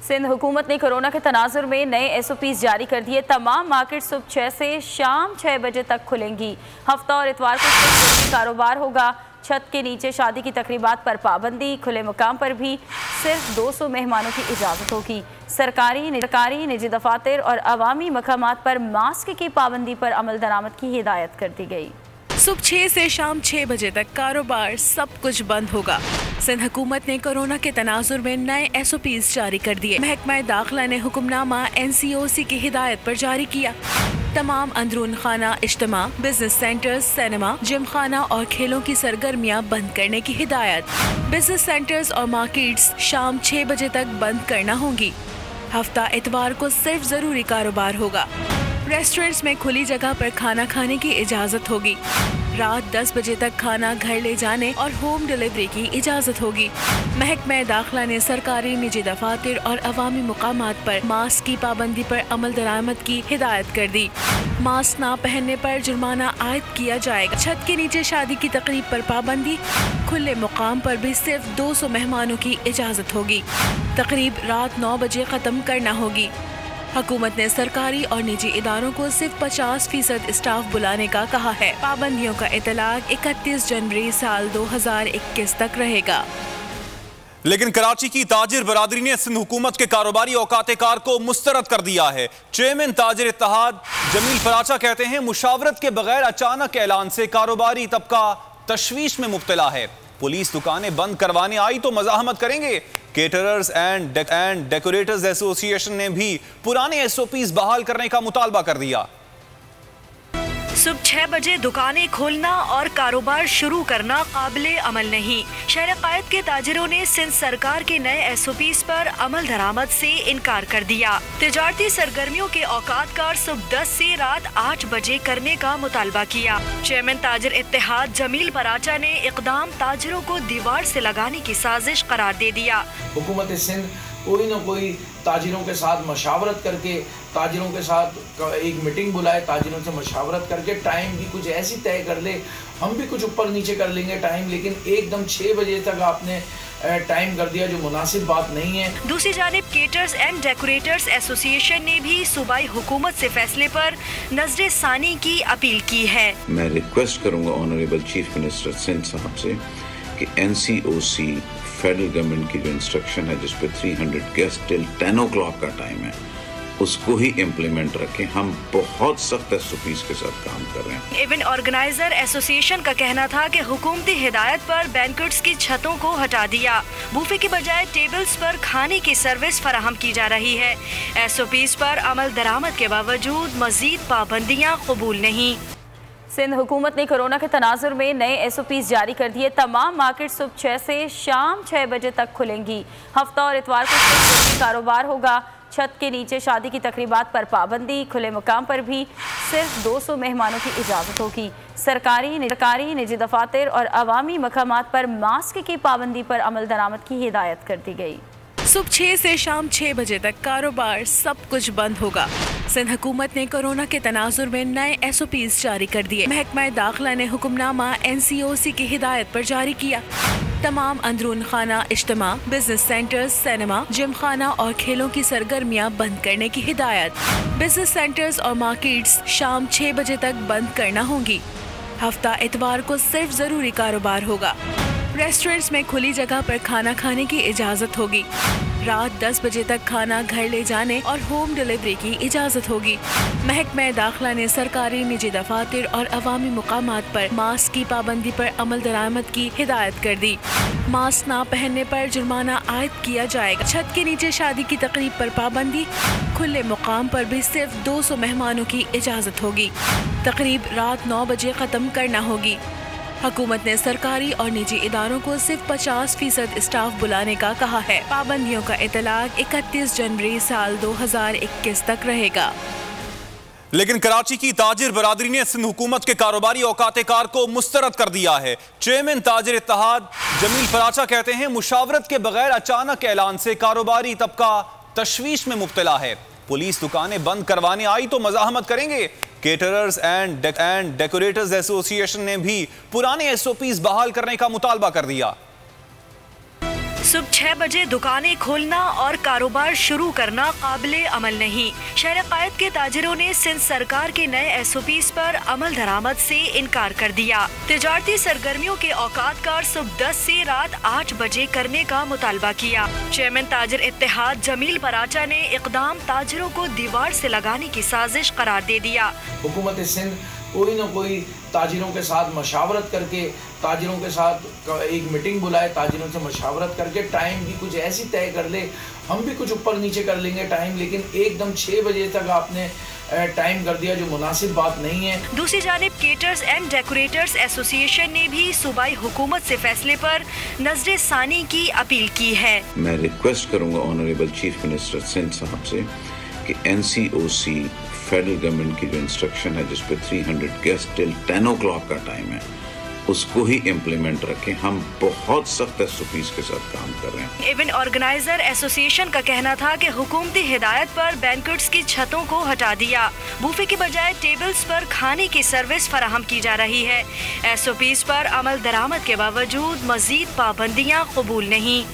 सिंध हुकूमत ने कोरोना के तनाजुर में नए SOPs जारी कर दिए। तमाम मार्केट सुबह 6 से शाम 6 बजे तक खुलेंगी। हफ्ता और इतवार को सिर्फ कारोबार होगा। छत के नीचे शादी की तकरीबात पर पाबंदी। खुले मकाम पर भी सिर्फ 200 मेहमानों की इजाज़त होगी। सरकारी निजी दफातर और अवामी मकामात पर मास्क की पाबंदी पर अमल दरामद की हिदायत कर दी गई। सुबह 6 से शाम 6 बजे तक कारोबार सब कुछ बंद होगा। सिंध हुकूमत ने कोरोना के तनाजुर में नए SOPs जारी कर दिए। महकमा दाखिला ने हुक्मनामा NCOC की हिदायत पर जारी किया। तमाम अंदरून खाना इज्तिमा, बिजनेस सेंटर्स, सिनेमा, जिम खाना और खेलों की सरगर्मियां बंद करने की हिदायत। बिजनेस सेंटर्स और मार्केट्स शाम 6 बजे तक बंद करना होंगी। हफ्ता इतवार को सिर्फ जरूरी कारोबार होगा। रेस्टोरेंट्स में खुली जगह पर खाना खाने की इजाजत होगी। रात 10 बजे तक खाना घर ले जाने और होम डिलीवरी की इजाजत होगी। महकमा दाखिला ने सरकारी निजी दफातर और अवामी मुकामात पर मास्क की पाबंदी पर अमल दरामद की हिदायत कर दी। मास्क ना पहनने पर जुर्माना आयद किया जाएगा। छत के नीचे शादी की तकरीब पर पाबंदी। खुले मुकाम पर भी सिर्फ 200 मेहमानों की इजाजत होगी। तकरीब रात 9 बजे खत्म करना होगी। हुकूमत ने सरकारी और निजी इदारों को सिर्फ 50% स्टाफ बुलाने का कहा है। पाबंदियों का इतलाक 31 जनवरी साल 2021 तक रहेगा। लेकिन कराची की ताजिर बरादरी ने सिंध हुकूमत के कारोबारी औकात कार को मुस्तरद कर दिया है। चेयरमैन ताजिर इत्तेहाद जमील फराचा कहते हैं, मुशावरत के बगैर अचानक ऐलान से कारोबारी तबका तशवीश में मुब्तला है। पुलिस दुकानें बंद करवाने आई तो मज़ाहमत करेंगे। केटरर्स एंड डेकोरेटर्स एसोसिएशन ने भी पुराने SOPs बहाल करने का मुतालबा कर दिया। सुबह 6 बजे दुकानें खोलना और कारोबार शुरू करना काबिले अमल नहीं। शहर कायद के ताजिरों ने सिंध सरकार के नए SOPs पर अमल दरामद से इनकार कर दिया। तिजारती सरगर्मियों के औकात कार सुबह 10 से रात 8 बजे करने का मुतालबा किया। चेयरमैन ताजिर इत्तेहाद जमील फराचा ने इकदाम ताजिरों को दीवार से लगाने की साजिश करार दे दिया। हुकूमत सिंध कोई न कोई ताजिरों के साथ मशावरत करके ताजिरों के साथ एक मीटिंग बुलाए, ताजिरों से मशावरत करके टाइम भी कुछ ऐसी तय कर ले। हम भी कुछ ऊपर नीचे कर लेंगे टाइम, लेकिन एकदम 6 बजे तक आपने टाइम कर दिया, जो मुनासिब बात नहीं है। दूसरी जानिब केटर्स एंड डेकोरेटर्स एसोसिएशन ने भी सूबाई हुकूमत से फैसले पर नजर सानी की अपील की है। मैं रिक्वेस्ट करूंगा ऑनरेबल चीफ मिनिस्टर सिंध साहब से कि NCOC फेडरल गवर्नमेंट की जो इंस्ट्रक्शन है जिस पे 300 गेस्ट टिल 10 o'clock का टाइम है, उसको ही इम्प्लीमेंट रखें। हम बहुत सख्त SOPs के साथ काम कर रहे हैं। इवेंट ऑर्गेनाइजर एसोसिएशन का कहना था कि हुकूमती हिदायत पर बैंक्वेट्स की छतों को हटा दिया। बूफे के बजाय टेबल्स पर खाने की सर्विस फराहम की जा रही है। SOPs पर अमल दरामद के बावजूद मजीद पाबंदियाँ कबूल नहीं। सिंध हुकूमत ने कोरोना के तनाजुर में नए SOPs जारी कर दिए। तमाम मार्केट सुबह 6 से शाम 6 बजे तक खुलेंगी। हफ्ता और इतवार को सिर्फ कारोबार होगा। छत के नीचे शादी की तकरीबात पर पाबंदी। खुले मकाम पर भी सिर्फ 200 मेहमानों की इजाज़त होगी। सरकारी निजी दफातर और अवामी मकामात पर मास्क की पाबंदी पर अमल दरामद की हिदायत कर दी गई। सुबह 6 से शाम 6 बजे तक कारोबार सब कुछ बंद होगा। सिंध हुकूमत ने कोरोना के तनाजुर में नए SOPs जारी कर दिए। महकमा दाखिला ने हुक्मनामा NCOC की हिदायत पर जारी किया। तमाम अंदरून खाना इज्तिमा, बिजनेस सेंटर्स, सिनेमा, जिम खाना और खेलों की सरगर्मियां बंद करने की हिदायत। बिजनेस सेंटर्स और मार्केट्स शाम 6 बजे तक बंद करना होंगी। हफ्ता इतवार को सिर्फ जरूरी कारोबार होगा। रेस्टोरेंट्स में खुली जगह पर खाना खाने की इजाजत होगी। रात 10 बजे तक खाना घर ले जाने और होम डिलीवरी की इजाजत होगी। महकमा दाखिला ने सरकारी निजी दफातर और अवामी मुकामात पर मास्क की पाबंदी पर अमल दरामद की हिदायत कर दी। मास्क ना पहनने पर जुर्माना आयद किया जाएगा। छत के नीचे शादी की तकरीब पर पाबंदी। खुले मुकाम पर भी सिर्फ 200 मेहमानों की इजाजत होगी। तकरीब रात 9 बजे खत्म करना होगी। हुकूमत ने सरकारी और निजी इदारों को सिर्फ 50% स्टाफ बुलाने का कहा है। पाबंदियों का इतलाक 31 जनवरी साल 2021 तक रहेगा। लेकिन कराची की ताजिर बरादरी ने सिंध हुकूमत के कारोबारी औकात कार को मुस्तरद कर दिया है। चेयरमैन ताजिर इत्तेहाद जमील फराचा कहते हैं, मुशावरत के बगैर अचानक ऐलान से कारोबारी तबका तशवीश में मुब्तला है। पुलिस दुकानें बंद करवाने आई तो मज़ाहमत करेंगे। केटरर्स एंड डेकोरेटर्स एसोसिएशन ने भी पुराने SOPs बहाल करने का मुतालबा कर दिया। सुबह 6 बजे दुकानें खोलना और कारोबार शुरू करना काबिले अमल नहीं। शहर कायद के ताजिरों ने सिंध सरकार के नए SOPs पर अमल दरामद से इनकार कर दिया। तिजारती सरगर्मियों के औकातकार सुबह 10 से रात 8 बजे करने का मुतालबा किया। चेयरमैन ताजिर इत्तेहाद जमील पराचा ने इकदाम ताजिरों को दीवार से लगाने की साजिश करार दे दिया। हुकूमत सिंध कोई न कोई ताजिरों के साथ मशावरत करके, ताजिरों के साथ एक मीटिंग बुलाए, ताजिरों से मशावरत करके टाइम भी कुछ ऐसी तय कर ले। हम भी कुछ ऊपर नीचे कर लेंगे टाइम, लेकिन एकदम 6 बजे तक आपने टाइम कर दिया, जो मुनासिब बात नहीं है। दूसरी जानिब केटर्स एंड डेकोरेटर्स एसोसिएशन ने भी सूबाई हुकूमत से फैसले पर नजर सानी की अपील की है। मैं रिक्वेस्ट करूंगा ऑनरेबल चीफ मिनिस्टर सिंध साहब से कि NCOC फेडरल गवर्नमेंट की जो इंस्ट्रक्शन है जिस पे 300 गेस्ट टिल 10 o'clock का टाइम है, उसको ही इम्प्लीमेंट रखें। हम बहुत सख्त SOPs के साथ काम कर रहे हैं। इवेंट ऑर्गेनाइजर एसोसिएशन का कहना था कि हुकूमती हिदायत पर बैंक्वेट्स की छतों को हटा दिया, बूफे के बजाय टेबल्स पर खाने की सर्विस फराहम की जा रही है। SOPs पर अमल दरामद के बावजूद मजीद पाबंदियाँ कबूल नहीं।